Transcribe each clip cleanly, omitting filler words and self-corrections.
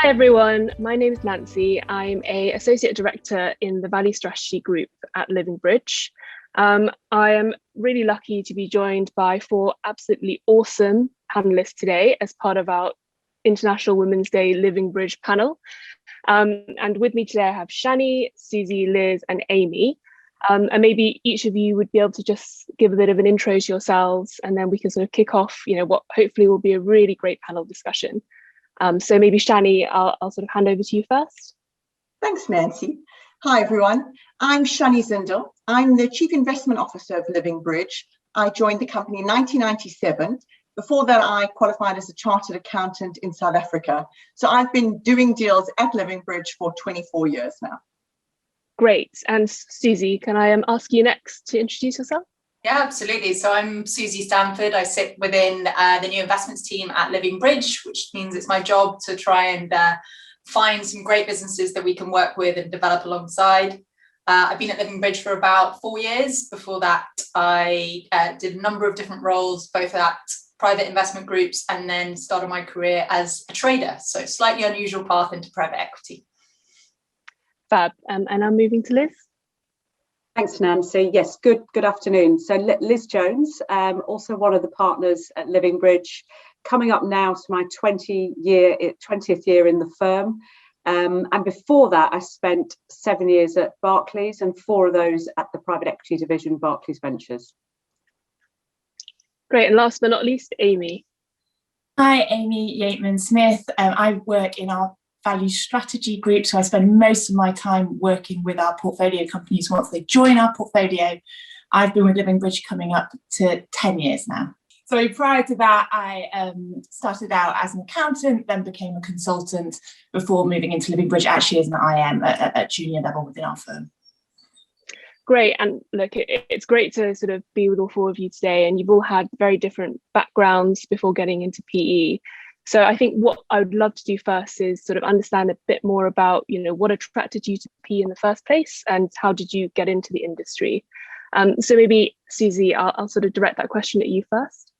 Hi everyone, my name is Nancy. I'm a Associate Director in the Value Strategy Group at Livingbridge. I am really lucky to be joined by four absolutely awesome panelists today as part of our International Women's Day Livingbridge panel. And with me today I have Shani, Susie, Liz and Amy. And maybe each of you would be able to just give a bit of an intro to yourselves, and then we can sort of kick off, what hopefully will be a really great panel discussion. So maybe Shani, I'll sort of hand over to you first. Thanks, Nancy. Hi, everyone. I'm Shani Zindel. I'm the Chief Investment Officer of Livingbridge. I joined the company in 1997. Before that, I qualified as a chartered accountant in South Africa. So I've been doing deals at Livingbridge for 24 years now. Great. And Susie, can I ask you next to introduce yourself? Yeah, absolutely. So I'm Susie Stanford. I sit within the new investments team at Livingbridge, which means it's my job to try and find some great businesses that we can work with and develop alongside. I've been at Livingbridge for about 4 years. Before that, I did a number of different roles, both at private investment groups and then started my career as a trader. So slightly unusual path into private equity. Fab. And I'm moving to Liz. Thanks, Nancy. Yes, good afternoon. So Liz Jones, also one of the partners at Livingbridge, coming up now to my 20th year in the firm. And before that, I spent 7 years at Barclays and 4 of those at the private equity division, Barclays Ventures. Great. And last but not least, Amy. Hi, Amy Yateman-Smith. I work in our value strategy group, so I spend most of my time working with our portfolio companies once they join our portfolio. I've been with Livingbridge coming up to 10 years now. So prior to that, I started out as an accountant, then became a consultant before moving into Livingbridge actually as an IM at junior level within our firm. Great. And look, it's great to sort of be with all 4 of you today, and you've all had very different backgrounds before getting into PE. So I think what I would love to do first is sort of understand a bit more about, what attracted you to PE in the first place and how did you get into the industry? So maybe, Susie, I'll sort of direct that question at you first.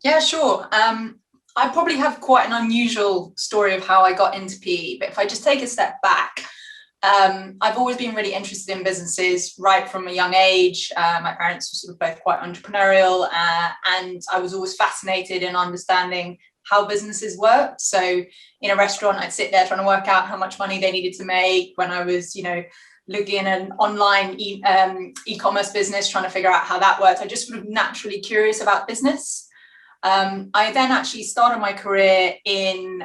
Yeah, sure. I probably have quite an unusual story of how I got into PE, but if I just take a step back, I've always been really interested in businesses right from a young age. My parents were sort of both quite entrepreneurial, and I was always fascinated in understanding how businesses work. So in a restaurant, I'd sit there trying to work out how much money they needed to make. When I was, looking at an online e-commerce business, trying to figure out how that worked, I just sort of naturally curious about business. I then actually started my career in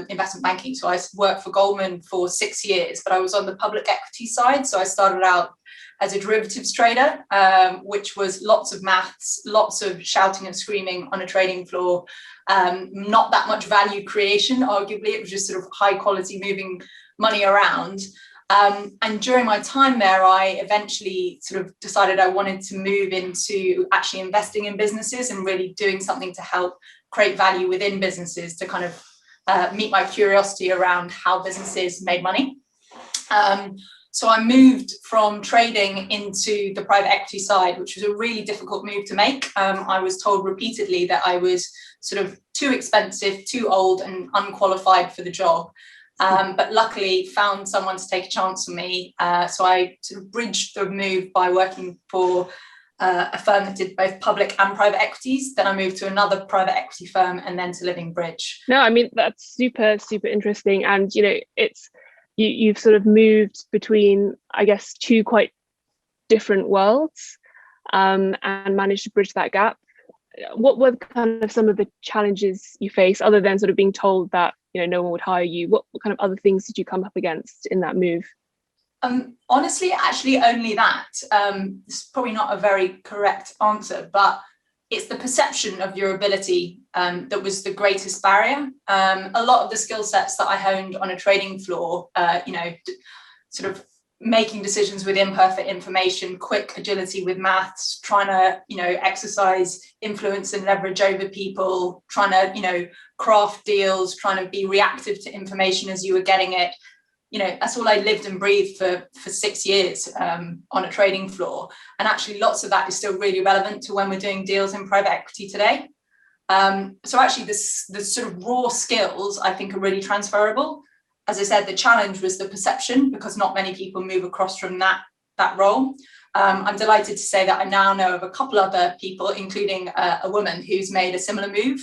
investment banking. So I worked for Goldman for 6 years, but I was on the public equity side. So I started out as a derivatives trader, which was lots of maths, lots of shouting and screaming on a trading floor, not that much value creation, arguably. It was just sort of high quality moving money around. And during my time there, I eventually sort of decided I wanted to move into actually investing in businesses and really doing something to help create value within businesses to kind of meet my curiosity around how businesses made money. So I moved from trading into the private equity side, which was a really difficult move to make. I was told repeatedly that I was sort of too expensive, too old and unqualified for the job. But luckily found someone to take a chance on me. So I sort of bridged the move by working for a firm that did both public and private equities. Then I moved to another private equity firm and then to Livingbridge. No, I mean, that's super, super interesting. And, it's you've sort of moved between, I guess, 2 quite different worlds and managed to bridge that gap. What were kind of some of the challenges you faced other than sort of being told that, no one would hire you? What kind of other things did you come up against in that move? Honestly, actually only that. It's probably not a very correct answer, but it's the perception of your ability that was the greatest barrier. A lot of the skill sets that I honed on a trading floor, sort of making decisions with imperfect information, quick agility with maths, trying to, exercise influence and leverage over people, trying to, craft deals, trying to be reactive to information as you were getting it. That's all I lived and breathed for 6 years on a trading floor. And actually lots of that is still really relevant to when we're doing deals in private equity today. So actually the sort of raw skills I think are really transferable. as I said, the challenge was the perception, because not many people move across from that role. I'm delighted to say that I now know of a couple other people, including a woman who's made a similar move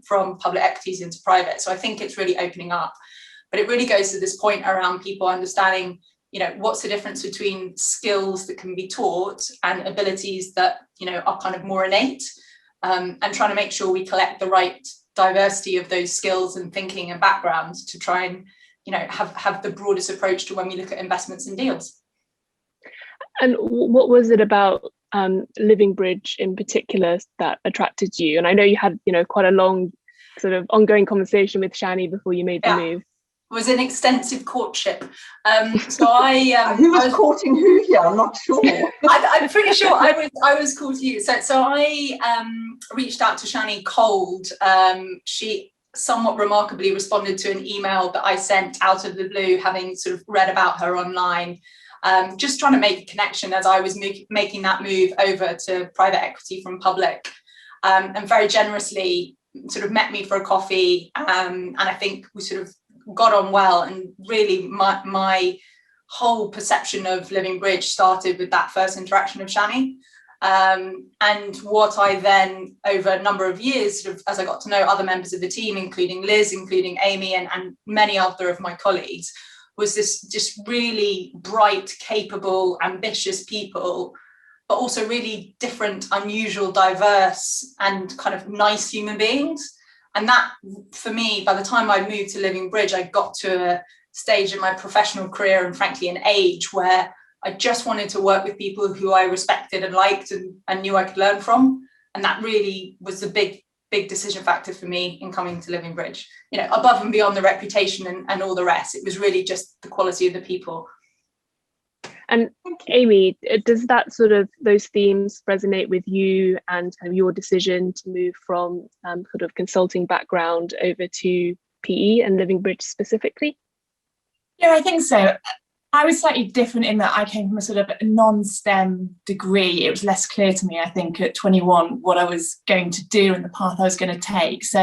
from public equities into private. So I think it's really opening up. But it really goes to this point around people understanding, what's the difference between skills that can be taught and abilities that, are kind of more innate, and trying to make sure we collect the right diversity of those skills and thinking and backgrounds to try and, have the broadest approach to when we look at investments and deals. And what was it about Livingbridge in particular that attracted you? And I know you had, quite a long sort of ongoing conversation with Shani before you made the move. It was an extensive courtship. So I who was courting who here? I'm not sure. I'm pretty sure I was courting you. So I reached out to Shani cold. She somewhat remarkably responded to an email that I sent out of the blue, having sort of read about her online. Just trying to make a connection as I was making that move over to private equity from public, and very generously sort of met me for a coffee, and I think we sort of got on well, and really my whole perception of Livingbridge started with that first interaction of Shani, and what I then, over a number of years, sort of as I got to know other members of the team, including Liz, including Amy, and many other of my colleagues, was this just really bright, capable, ambitious people, but also really different, unusual, diverse, and kind of nice human beings. And that, for me, by the time I moved to Livingbridge, I got to a stage in my professional career, and frankly an age, where I just wanted to work with people who I respected and liked and knew I could learn from. And that really was the big decision factor for me in coming to Livingbridge. Above and beyond the reputation and all the rest, it was really just the quality of the people. And Amy, does that sort of, those themes resonate with you and kind of your decision to move from sort of consulting background over to PE and Livingbridge specifically? Yeah, I think so. I was slightly different in that I came from a sort of non-STEM degree. It was less clear to me, I think, at 21 what I was going to do and the path I was going to take. So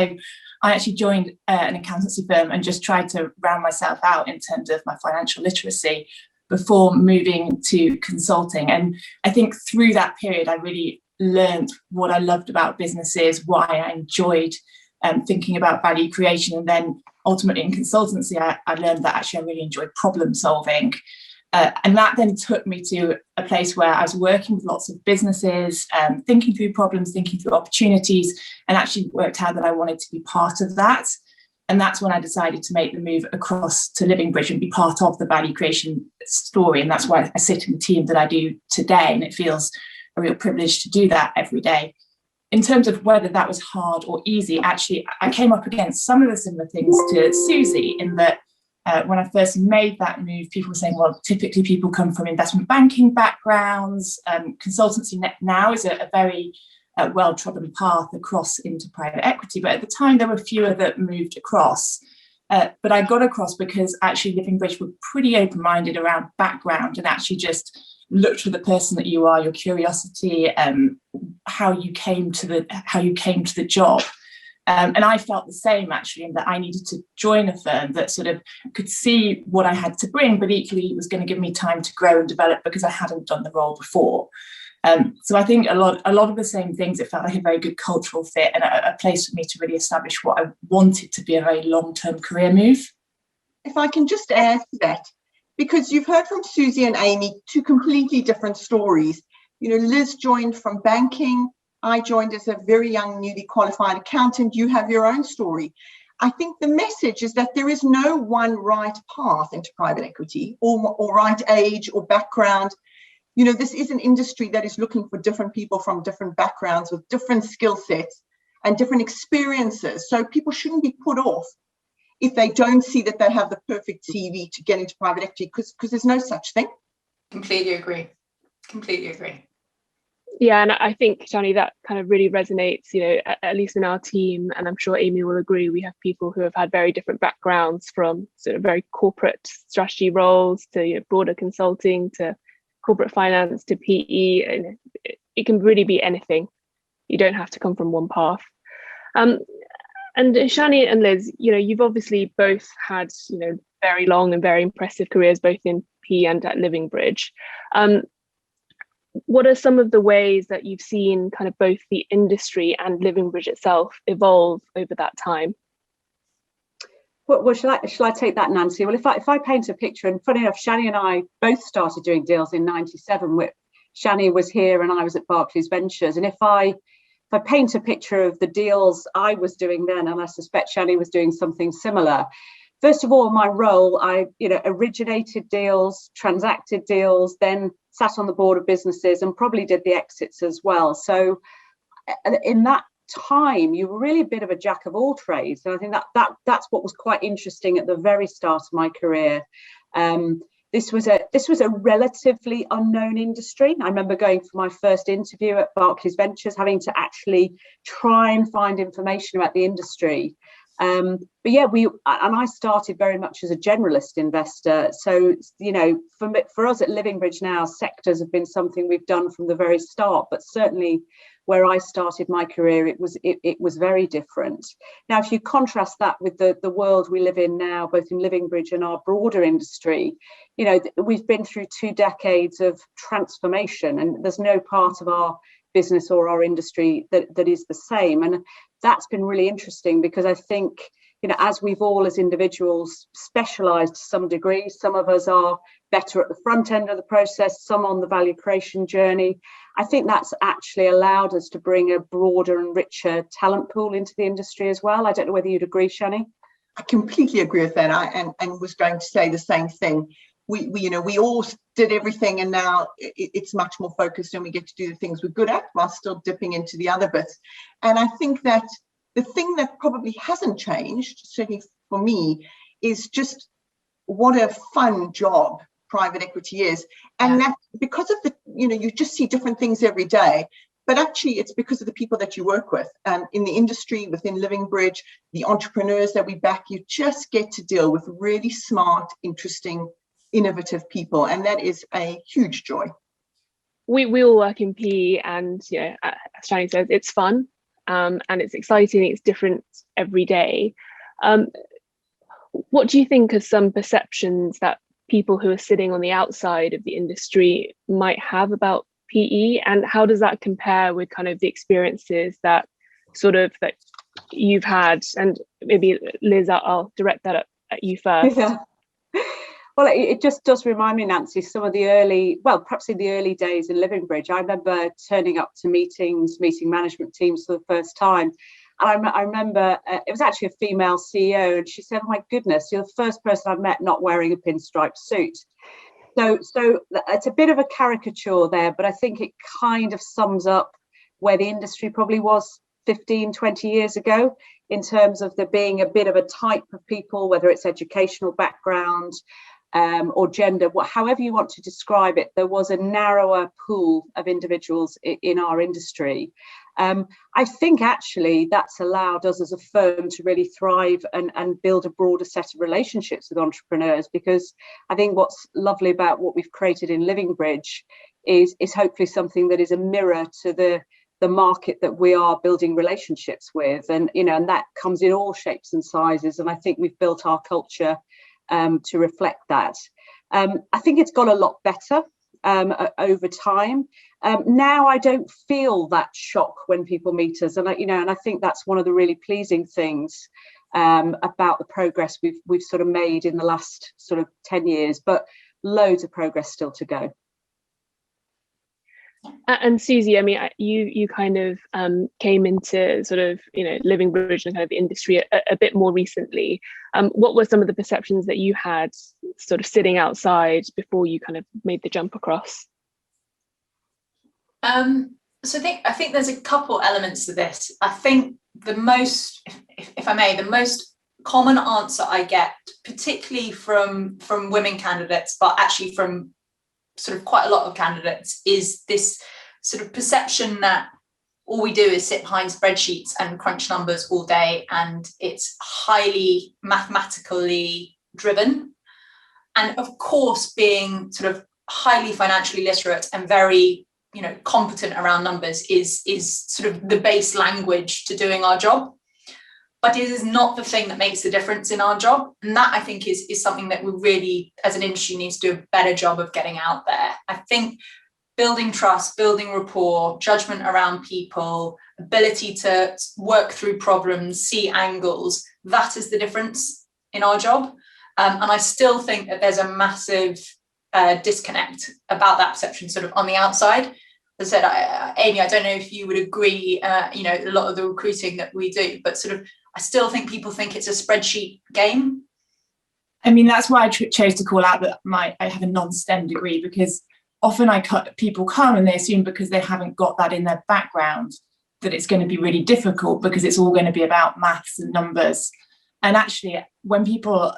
I actually joined an accountancy firm and just tried to round myself out in terms of my financial literacy before moving to consulting. And I think through that period, I really learned what I loved about businesses, why I enjoyed thinking about value creation. And then ultimately in consultancy, I learned that actually I really enjoyed problem solving. And that then took me to a place where I was working with lots of businesses, thinking through problems, thinking through opportunities, and actually worked out that I wanted to be part of that. And that's when I decided to make the move across to Livingbridge and be part of the value creation story. And that's why I sit in the team that I do today. And it feels a real privilege to do that every day. In terms of whether that was hard or easy, actually, I came up against some of the similar things to Susie in that when I first made that move, people were saying, well, typically people come from investment banking backgrounds. Consultancy now is a very well-trodden path across into private equity. But at the time, there were fewer that moved across. But I got across because actually Livingbridge were pretty open-minded around background and actually just looked for the person that you are, your curiosity, how you came to the job. And I felt the same, actually, in that I needed to join a firm that sort of could see what I had to bring, but equally was going to give me time to grow and develop because I hadn't done the role before. So I think a lot of the same things, it felt like a very good cultural fit and a place for me to really establish what I wanted to be a very long-term career move. If I can just add to that, because you've heard from Susie and Amy, two completely different stories. Liz joined from banking. I joined as a very young, newly qualified accountant. You have your own story. I think the message is that there is no one right path into private equity or right age or background. This is an industry that is looking for different people from different backgrounds with different skill sets and different experiences. So people shouldn't be put off if they don't see that they have the perfect CV to get into private equity, because there's no such thing. Completely agree. Yeah, and I think, Shani, that kind of really resonates, at least in our team, and I'm sure Amy will agree, we have people who have had very different backgrounds, from sort of very corporate strategy roles to broader consulting to corporate finance to PE, and it can really be anything. You don't have to come from one path. And Shani and Liz, you've obviously both had, very long and very impressive careers, both in PE and at Livingbridge. What are some of the ways that you've seen kind of both the industry and Livingbridge itself evolve over that time? Well, shall I take that, Nancy? Well, if I paint a picture, and funny enough, Shani and I both started doing deals in '97. Shani was here and I was at Barclays Ventures. And if I paint a picture of the deals I was doing then, and I suspect Shani was doing something similar. First of all, my role, I originated deals, transacted deals, then sat on the board of businesses and probably did the exits as well. So in that time, you were really a bit of a jack of all trades. And I think that's what was quite interesting at the very start of my career. This was a relatively unknown industry. I remember going for my first interview at Barclays Ventures, having to actually try and find information about the industry. But yeah, I started very much as a generalist investor. So, for us at Livingbridge now, sectors have been something we've done from the very start, but certainly where I started my career, it was very different. Now, if you contrast that with the world we live in now, both in Livingbridge and our broader industry, we've been through 2 decades of transformation, and there's no part of our business or our industry that is the same. And that's been really interesting because I think, as we've all as individuals specialised to some degree, some of us are better at the front end of the process, some on the value creation journey. I think that's actually allowed us to bring a broader and richer talent pool into the industry as well. I don't know whether you'd agree, Shani. I completely agree with that. And was going to say the same thing. We all did everything, and now it's much more focused, and we get to do the things we're good at while still dipping into the other bits. And I think that the thing that probably hasn't changed, certainly for me, is just what a fun job private equity is. And that because of you just see different things every day, but actually it's because of the people that you work with in the industry, within Livingbridge, the entrepreneurs that we back. You just get to deal with really smart, interesting, innovative people, and that is a huge joy. We all work in PE, and as Shani says, it's fun, and it's exciting. It's different every day. What do you think are some perceptions that people who are sitting on the outside of the industry might have about PE, and how does that compare with kind of the experiences that you've had? And maybe Liz, I'll direct that at you first. Yeah. Well, it just does remind me, Nancy, some of the perhaps in the early days in Livingbridge. I remember turning up to meeting management teams for the first time. And I remember it was actually a female CEO, and she said, "Oh my goodness, you're the first person I've met not wearing a pinstripe suit." So it's a bit of a caricature there, but I think it kind of sums up where the industry probably was 15, 20 years ago, in terms of there being a bit of a type of people, whether it's educational background, or gender, however you want to describe it. There was a narrower pool of individuals in our industry. I think actually that's allowed us as a firm to really thrive and build a broader set of relationships with entrepreneurs, because I think what's lovely about what we've created in Livingbridge is hopefully something that is a mirror to the market that we are building relationships with, and and that comes in all shapes and sizes. And I think we've built our culture to reflect that. I think it's got a lot better over time. Now I don't feel that shock when people meet us, and I think that's one of the really pleasing things about the progress we've sort of made in the last sort of 10 years, but loads of progress still to go. And Susie, I mean, you kind of came into sort of Livingbridge and kind of the industry a bit more recently. What were some of the perceptions that you had sort of sitting outside before you kind of made the jump across? So I think there's a couple elements to this. I think the most, if I may, the most common answer I get, particularly from women candidates, but actually from sort of quite a lot of candidates, is this sort of perception that all we do is sit behind spreadsheets and crunch numbers all day, and it's highly mathematically driven. And of course, being sort of highly financially literate and very competent around numbers is sort of the base language to doing our job. but it is not the thing that makes the difference in our job. And that, I think, is something that we really, as an industry, needs to do a better job of getting out there. I think building trust, building rapport, judgment around people, ability to work through problems, see angles, that is the difference in our job. And I still think that there's a massive disconnect about that perception sort of on the outside. As I said, Amy, I don't know if you would agree, you know, a lot of the recruiting that we do, but sort of I still think people think it's a spreadsheet game. I mean, that's why I chose to call out that I have a non-STEM degree, because often people come and they assume because they haven't got that in their background that it's going to be really difficult because it's all going to be about maths and numbers. And actually, when people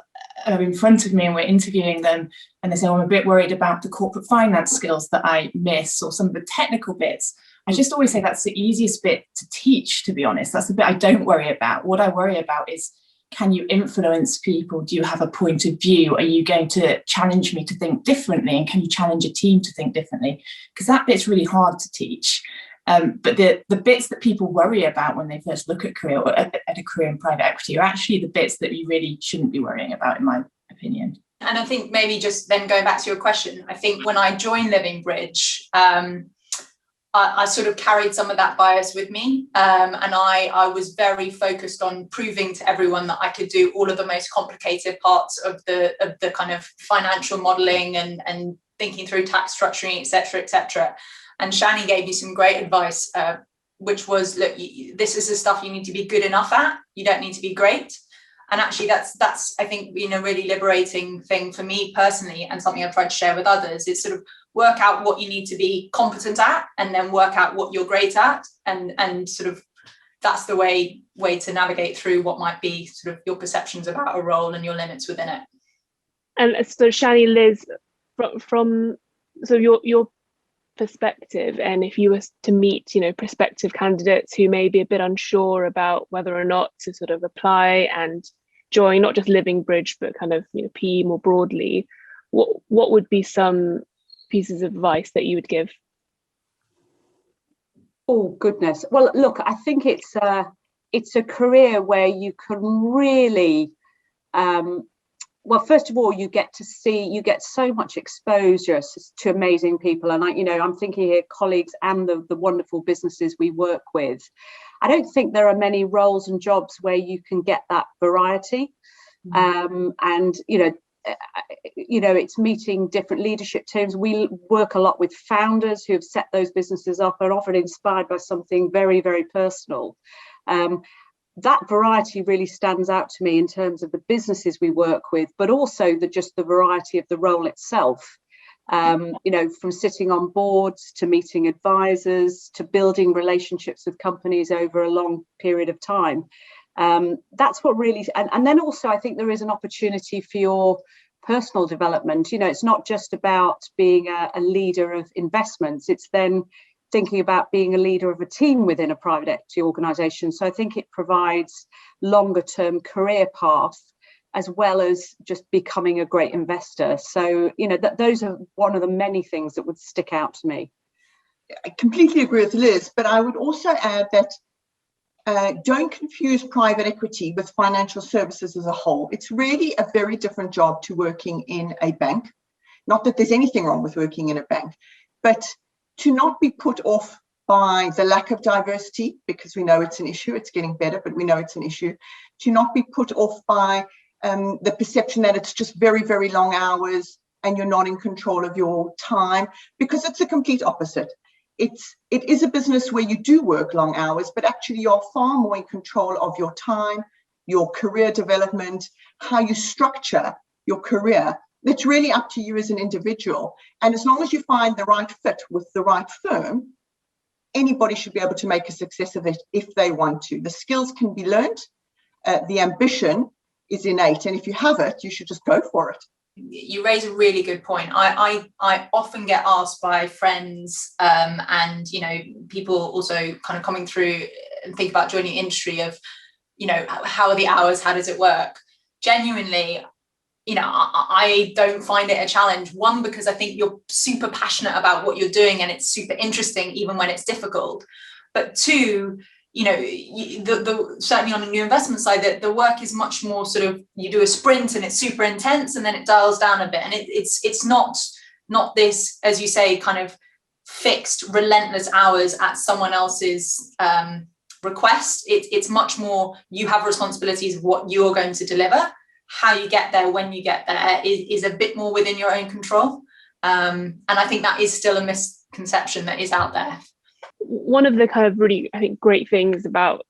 are in front of me and we're interviewing them and they say, oh, I'm a bit worried about the corporate finance skills that I miss or some of the technical bits, I just always say that's the easiest bit to teach, to be honest. That's the bit I don't worry about. What I worry about is, can you influence people? Do you have a point of view? Are you going to challenge me to think differently? And can you challenge a team to think differently? Because that bit's really hard to teach. But the bits that people worry about when they first look at a career in private equity are actually the bits that you really shouldn't be worrying about, in my opinion. And I think maybe just then going back to your question, I think when I joined Livingbridge, I sort of carried some of that bias with me, and I was very focused on proving to everyone that I could do all of the most complicated parts of the kind of financial modelling and thinking through tax structuring, etc. And Shani gave me some great advice, which was, look, this is the stuff you need to be good enough at. You don't need to be great. And actually, that's I think, you know, really liberating thing for me personally, and something I've tried to share with others. It's sort of work out what you need to be competent at, and then work out what you're great at, and sort of that's the way to navigate through what might be sort of your perceptions about a role and your limits within it. And so, Shani, Liz, from so your perspective, and if you were to meet, you know, prospective candidates who may be a bit unsure about whether or not to sort of apply and join not just Livingbridge but kind of, you know, PE more broadly, what would be some pieces of advice that you would give? Oh goodness. Well, look, I think it's a career where you can really well, first of all, you get so much exposure to amazing people. And I'm thinking here, colleagues and the wonderful businesses we work with. I don't think there are many roles and jobs where you can get that variety. And, it's meeting different leadership teams. We work a lot with founders who have set those businesses up and often inspired by something very, very personal. That variety really stands out to me in terms of the businesses we work with, but also the variety of the role itself. From sitting on boards to meeting advisors to building relationships with companies over a long period of time. That's what really, and then also I think there is an opportunity for your personal development. It's not just about being a leader of investments, it's then thinking about being a leader of a team within a private equity organisation. So I think it provides longer term career path as well as just becoming a great investor. So, those are one of the many things that would stick out to me. I completely agree with Liz, but I would also add that don't confuse private equity with financial services as a whole. It's really a very different job to working in a bank. Not that there's anything wrong with working in a bank, but to not be put off by the lack of diversity, because we know it's an issue, it's getting better, but we know it's an issue. To not be put off by the perception that it's just very, very long hours and you're not in control of your time, because it's the complete opposite. It is a business where you do work long hours, but actually you're far more in control of your time, your career development, how you structure your career. It's really up to you as an individual. And as long as you find the right fit with the right firm, anybody should be able to make a success of it if they want to. The skills can be learned. The ambition is innate. And if you have it, you should just go for it. You raise a really good point. I often get asked by friends and, people also kind of coming through and think about joining the industry of, how are the hours? How does it work? Genuinely, I don't find it a challenge. One, because I think you're super passionate about what you're doing and it's super interesting, even when it's difficult. But two, certainly on the new investment side, that the work is much more sort of, you do a sprint and it's super intense and then it dials down a bit, and it's not this, as you say, kind of fixed relentless hours at someone else's request. It's much more, you have responsibilities of what you're going to deliver. How you get there, when you get there, is a bit more within your own control, and I think that is still a misconception that is out there. One of the kind of really, I think, great things about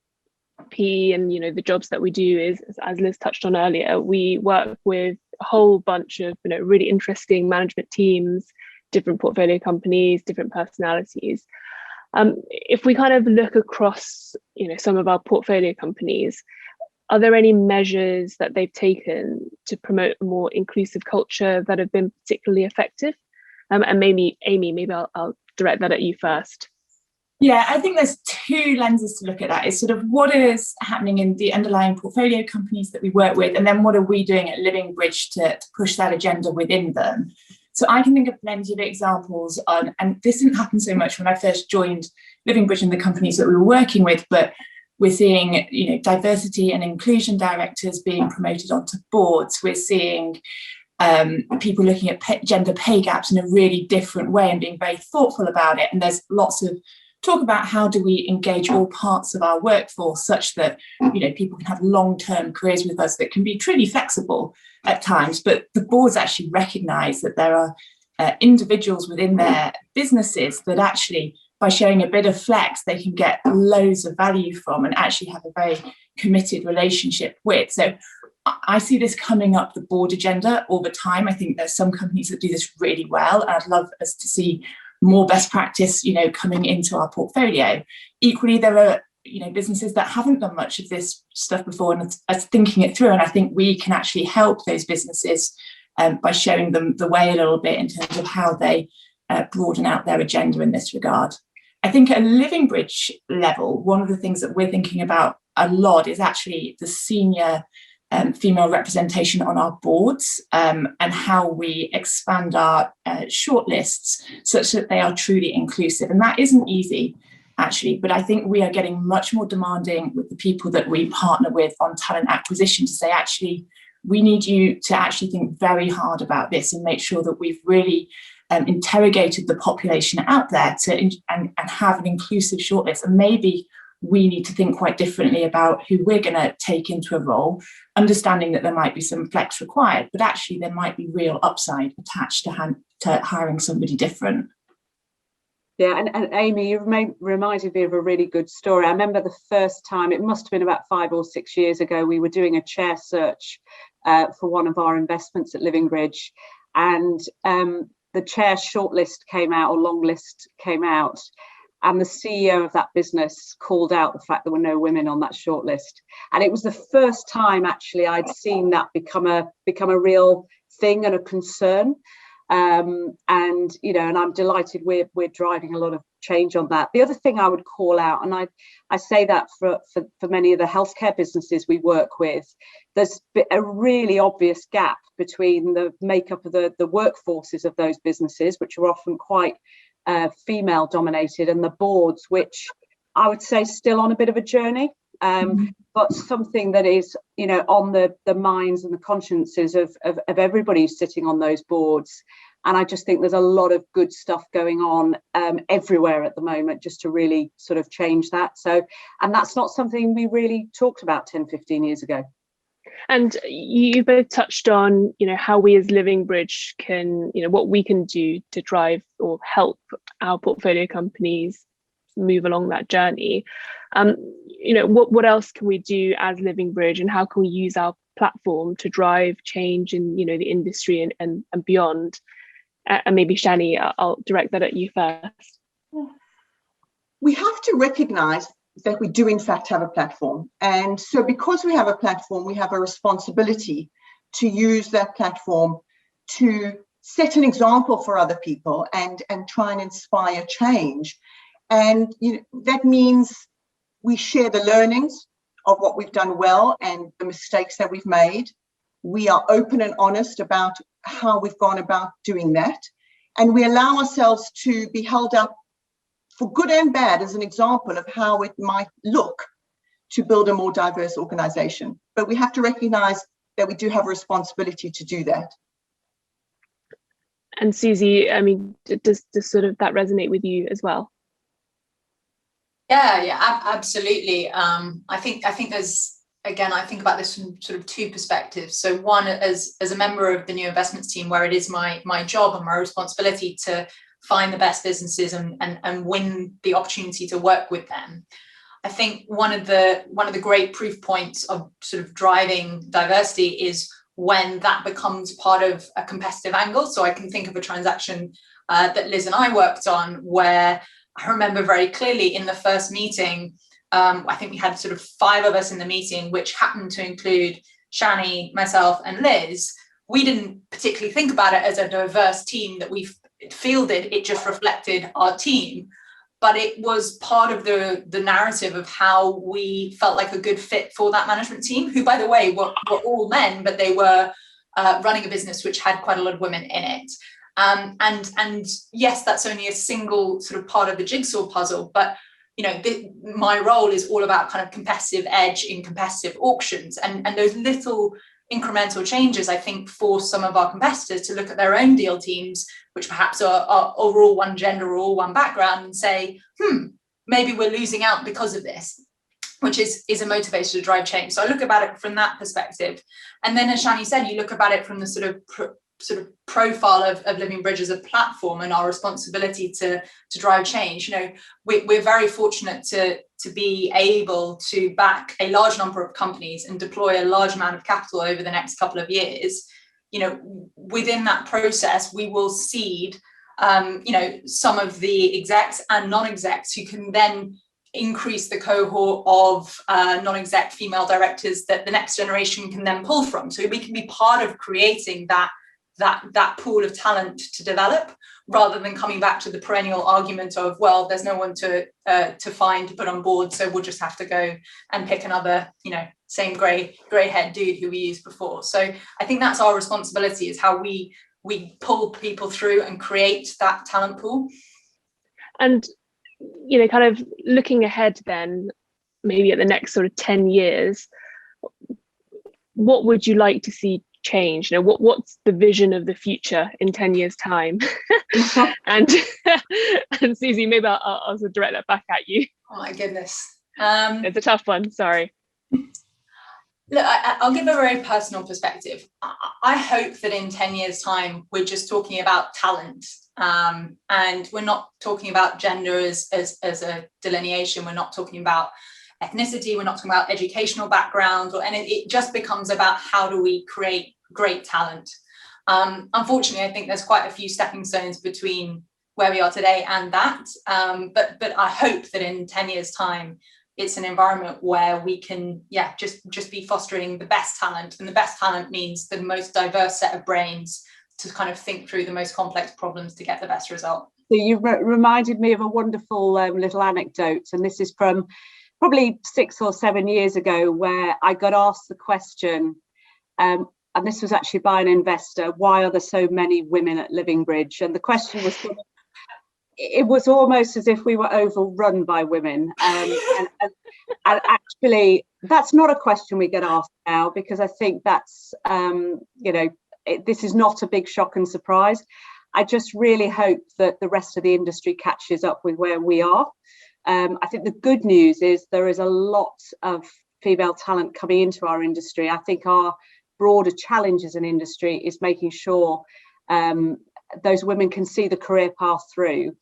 PE and the jobs that we do is, as Liz touched on earlier, we work with a whole bunch of really interesting management teams, different portfolio companies, different personalities. If we kind of look across some of our portfolio companies, are there any measures that they've taken to promote a more inclusive culture that have been particularly effective? And maybe Amy, I'll direct that at you first. Yeah, I think there's two lenses to look at that. It's sort of what is happening in the underlying portfolio companies that we work with, and then what are we doing at Livingbridge to push that agenda within them. So I can think of plenty of examples on, and this didn't happen so much when I first joined Livingbridge and the companies that we were working with, but we're seeing diversity and inclusion directors being promoted onto boards. We're seeing people looking at gender pay gaps in a really different way and being very thoughtful about it. And there's lots of talk about how do we engage all parts of our workforce such that people can have long-term careers with us that can be truly flexible at times. But the boards actually recognise that there are individuals within their businesses that actually, by showing a bit of flex, they can get loads of value from and actually have a very committed relationship with. So I see this coming up the board agenda all the time. I think there's some companies that do this really well, and I'd love us to see more best practice, coming into our portfolio. Equally, there are, businesses that haven't done much of this stuff before and are thinking it through. And I think we can actually help those businesses by showing them the way a little bit in terms of how they broaden out their agenda in this regard. I think at a Livingbridge level, one of the things that we're thinking about a lot is actually the senior female representation on our boards, and how we expand our shortlists such that they are truly inclusive. And that isn't easy, actually, but I think we are getting much more demanding with the people that we partner with on talent acquisition to say, actually, we need you to actually think very hard about this and make sure that we've really interrogated the population out there and have an inclusive shortlist. And maybe we need to think quite differently about who we're going to take into a role, understanding that there might be some flex required, but actually there might be real upside attached to hiring somebody different. Yeah, and Amy, you reminded me of a really good story. I remember the first time, it must have been about 5 or 6 years ago, we were doing a chair search for one of our investments at Livingbridge, and the chair shortlist came out, or long list came out, and the CEO of that business called out the fact there were no women on that shortlist. And it was the first time actually I'd seen that become a real thing and a concern. And I'm delighted we're driving a lot of change on that. The other thing I would call out, and I say that for many of the healthcare businesses we work with, there's a really obvious gap between the makeup of the workforces of those businesses, which are often quite female dominated, and the boards, which I would say still on a bit of a journey, but something that is on the minds and the consciences of everybody who's sitting on those boards. And I just think there's a lot of good stuff going on everywhere at the moment just to really sort of change that. So, and that's not something we really talked about 10-15 years ago. And you both touched on, how we as Livingbridge can, what we can do to drive or help our portfolio companies move along that journey. What else can we do as Livingbridge, and how can we use our platform to drive change in, the industry and beyond? And maybe Shani, I'll direct that at you first. We have to recognise that we do in fact have a platform. And so because we have a platform, we have a responsibility to use that platform to set an example for other people and try and inspire change. And that means we share the learnings of what we've done well and the mistakes that we've made. We are open and honest about how we've gone about doing that. And we allow ourselves to be held up for good and bad, as an example of how it might look to build a more diverse organization. But we have to recognize that we do have a responsibility to do that. And Susie, I mean, does sort of that resonate with you as well? Yeah, absolutely. I think there's, again, I think about this from sort of two perspectives. So one, as a member of the new investments team, where it is my job and my responsibility to find the best businesses and win the opportunity to work with them. I think one of the great proof points of sort of driving diversity is when that becomes part of a competitive angle. So I can think of a transaction that Liz and I worked on, where I remember very clearly in the first meeting, I think we had sort of 5 of us in the meeting, which happened to include Shani, myself, and Liz. We didn't particularly think about it as a diverse team that we fielded. It just reflected our team. But it was part of the narrative of how we felt like a good fit for that management team, who, by the way, were all men, but they were running a business which had quite a lot of women in it. And yes, that's only a single sort of part of the jigsaw puzzle, but you know, my role is all about kind of competitive edge in competitive auctions, and those little incremental changes, I think, force some of our competitors to look at their own deal teams, which perhaps are all one gender or all one background, and say, maybe we're losing out because of this, which is a motivator to drive change. So I look about it from that perspective. And then, as Shani said, you look about it from the sort of profile of Livingbridge as a platform and our responsibility to drive change. You know, we're very fortunate to be able to back a large number of companies and deploy a large amount of capital over the next couple of years. You know, within that process, we will seed, you know, some of the execs and non-execs who can then increase the cohort of non-exec female directors that the next generation can then pull from. So we can be part of creating that pool of talent to develop, rather than coming back to the perennial argument of, well, there's no one to find to put on board, so we'll just have to go and pick another, you know, same grey haired dude who we used before. So I think that's our responsibility, is how we pull people through and create that talent pool. And, you know, kind of looking ahead then, maybe at the next sort of 10 years, what would you like to see change? You know, what's the vision of the future in 10 years time? and Susie, maybe I'll also direct that back at you. Oh my goodness, it's a tough one, sorry. Look, I'll give a very personal perspective. I hope that in 10 years time we're just talking about talent, and we're not talking about gender as a delineation. We're not talking about ethnicity, we're not talking about educational background, and it just becomes about how do we create great talent. Unfortunately, I think there's quite a few stepping stones between where we are today and that, but I hope that in 10 years time it's an environment where we can just be fostering the best talent, and the best talent means the most diverse set of brains to kind of think through the most complex problems to get the best result. So you reminded me of a wonderful little anecdote, and this is from probably 6 or 7 years ago, where I got asked the question, and this was actually by an investor, why are there so many women at Livingbridge? And the question was, it was almost as if we were overrun by women. And actually, that's not a question we get asked now, because I think that's, you know, this is not a big shock and surprise. I just really hope that the rest of the industry catches up with where we are. I think the good news is there is a lot of female talent coming into our industry. I think our broader challenge as an industry is making sure those women can see the career path through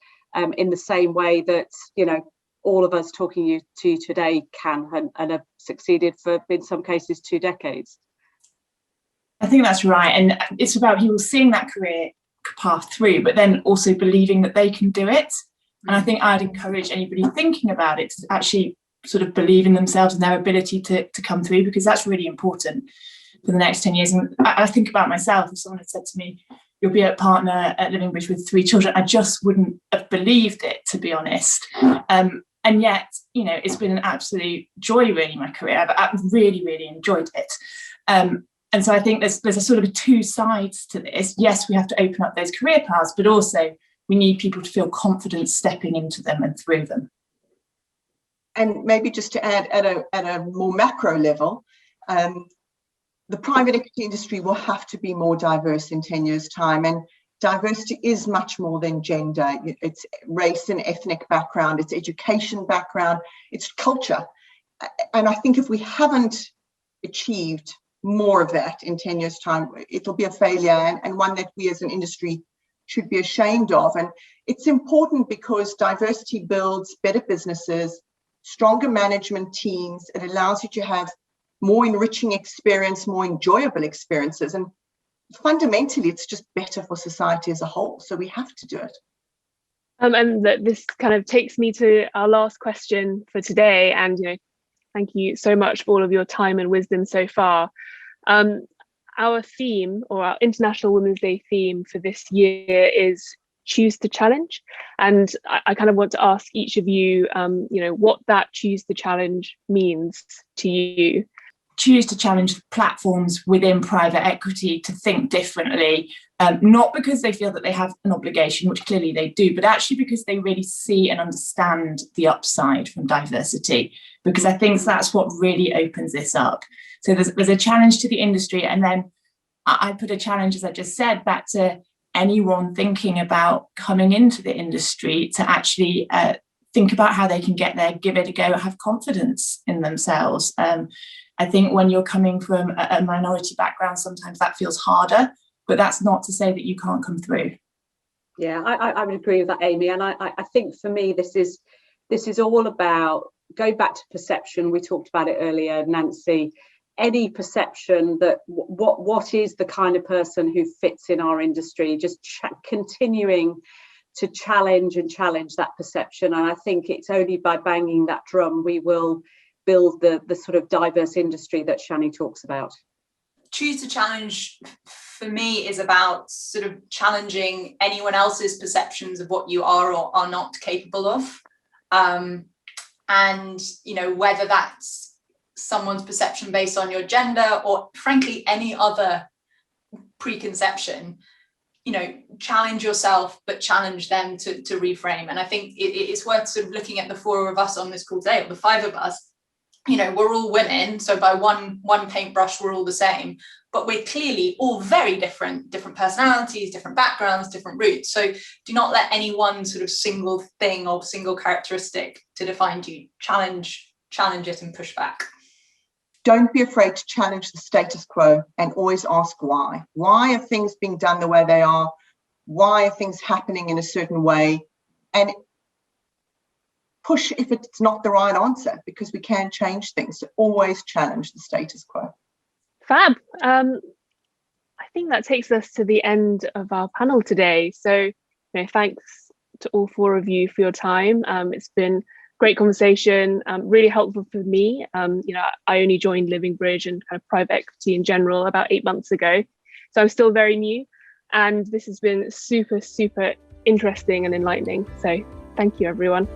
in the same way that, you know, all of us talking to you today can and have succeeded for, in some cases, 2 decades. I think that's right. And it's about people seeing that career path through, but then also believing that they can do it. And I think I'd encourage anybody thinking about it to actually sort of believe in themselves and their ability to come through, because that's really important for the next 10 years. And I think about myself, if someone had said to me, you'll be a partner at Livingbridge with 3 children, I just wouldn't have believed it, to be honest. And yet, you know, it's been an absolute joy, really, my career. I've really, really enjoyed it. And so I think there's a sort of 2 sides to this. Yes, we have to open up those career paths, but also we need people to feel confident stepping into them and through them. And maybe just to add at a more macro level, the private equity industry will have to be more diverse in 10 years' time. And diversity is much more than gender. It's race and ethnic background, it's education background, it's culture. And I think if we haven't achieved more of that in 10 years' time, it'll be a failure, and one that we as an industry should be ashamed of. And it's important because diversity builds better businesses, stronger management teams. It allows you to have more enriching experience, more enjoyable experiences. And fundamentally, it's just better for society as a whole. So we have to do it. And this kind of takes me to our last question for today. And, thank you so much for all of your time and wisdom so far. Our theme, or our International Women's Day theme for this year, is choose to challenge. And I kind of want to ask each of you, what that choose to challenge means to you. Choose to challenge platforms within private equity to think differently, not because they feel that they have an obligation, which clearly they do, but actually because they really see and understand the upside from diversity, because I think that's what really opens this up. So there's a challenge to the industry, and then I put a challenge, as I just said, back to anyone thinking about coming into the industry to actually think about how they can get there, give it a go, have confidence in themselves. I think when you're coming from a minority background, sometimes that feels harder, but that's not to say that you can't come through. Yeah, I would agree with that, Amy. And I think for me, this is all about, go back to perception. We talked about it earlier, Nancy. Any perception that what is the kind of person who fits in our industry, just continuing to challenge that perception. And I think it's only by banging that drum we will build the sort of diverse industry that Shani talks about. Choose to challenge for me is about sort of challenging anyone else's perceptions of what you are or are not capable of. And, whether that's someone's perception based on your gender or frankly any other preconception, challenge yourself, but challenge them to reframe. And I think it's worth sort of looking at the four of us on this call today, or the five of us. We're all women, so by one paintbrush we're all the same, but we're clearly all very different personalities, different backgrounds, different roots. So do not let any one sort of single thing or single characteristic to define you. Challenge it and push back. Don't be afraid to challenge the status quo, and always ask why. Why are things being done the way they are? Why are things happening in a certain way? And push if it's not the right answer, because we can change things. So always challenge the status quo. Fab. I think that takes us to the end of our panel today. So thanks to all four of you for your time. It's been great conversation, really helpful for me. I only joined Livingbridge and kind of private equity in general about 8 months ago. So I'm still very new, and this has been super, super interesting and enlightening. So thank you, everyone.